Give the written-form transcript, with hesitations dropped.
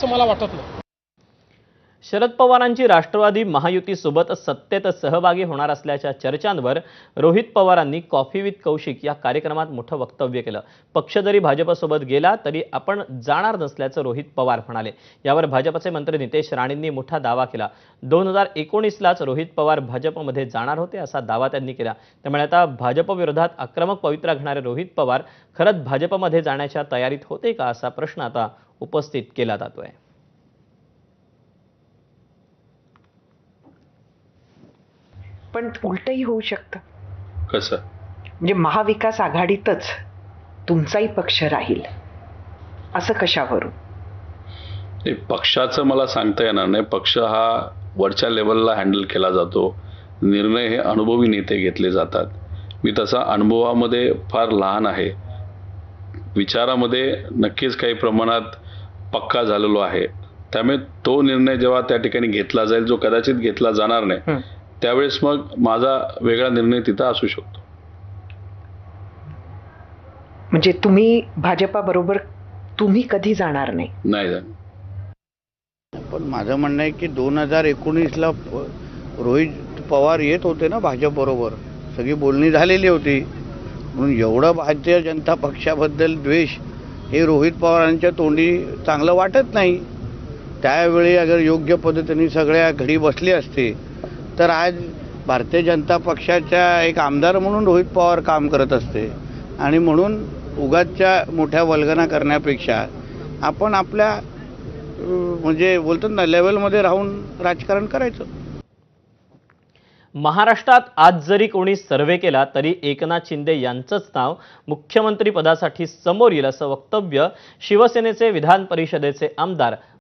असं मला वाटत नाही। शरद पवारांची राष्ट्रवादी महायुतीसोबत सत्तेत सहभागी होणार असल्याच्या चर्चांवर रोहित पवारांनी कॉफी विथ कौशिक या कार्यक्रमात मोठं वक्तव्य केलं। पक्ष जरी भाजपसोबत गेला तरी आपण जाणार नसल्याचं रोहित पवार म्हणाले। यावर भाजपचे मंत्री नितेश राणेंनी मोठा दावा केला। 2019लाच रोहित पवार भाजपमध्ये जाणार होते असा दावा त्यांनी केला। त्यामुळे आता भाजप विरोधात आक्रमक पवित्रा घेणारे रोहित पवार खरंच भाजपमध्ये जाण्याच्या तयारीत होते का असा प्रश्न आता उपस्थित केला जातोय। पण उलटही होऊ शकतं। कसं? म्हणजे महाविकास आघाडीतच तुमचाही पक्ष राहील असं कशावरून? पक्षाचं मला सांगता येणार नाही। पक्ष हा वरच्या लेवलला हँडल केला जातो। निर्णय हे अनुभवी नेते घेतले जातात। मी तसा अनुभवामध्ये फार लहान आहे, विचारामध्ये नक्कीच काही प्रमाणात पक्का झालेलो आहे। त्यामुळे तो निर्णय जेव्हा त्या ठिकाणी घेतला जाईल, जो कदाचित घेतला जाणार नाही, त्यावेळेस मग माझा वेगळा निर्णय तिथं असू शकतो। म्हणजे तुम्ही भाजपाबरोबर तुम्ही कधी जाणार नाही? नाही जाणार। पण माझं म्हणणं आहे की 2019ला रोहित पवार येत होते ना भाजपबरोबर, सगळी बोलणी झालेली होती। म्हणून एवढं भारतीय जनता पक्षाबद्दल द्वेष हे रोहित पवारांच्या तोंडी चांगलं वाटत नाही। त्यावेळी अगर योग्य पद्धतीने सगळ्या घडी बसले असते तर आज भारतीय जनता पक्षाच्या एक आमदार म्हणून रोहित पवार काम करत असते। आणि म्हणून उगाचच्या मोठ्या वल्गना करण्यापेक्षा आपण आपल्या म्हणजे बोलतात ना लेवलमध्ये राहून राजकारण करायचं। महाराष्ट्रात आज जरी कोणी सर्वे केला तरी एकनाथ शिंदे यांचंच नाव मुख्यमंत्री पदासाठी समोर येईल असं वक्तव्य शिवसेनेचे विधान परिषदेचे आमदार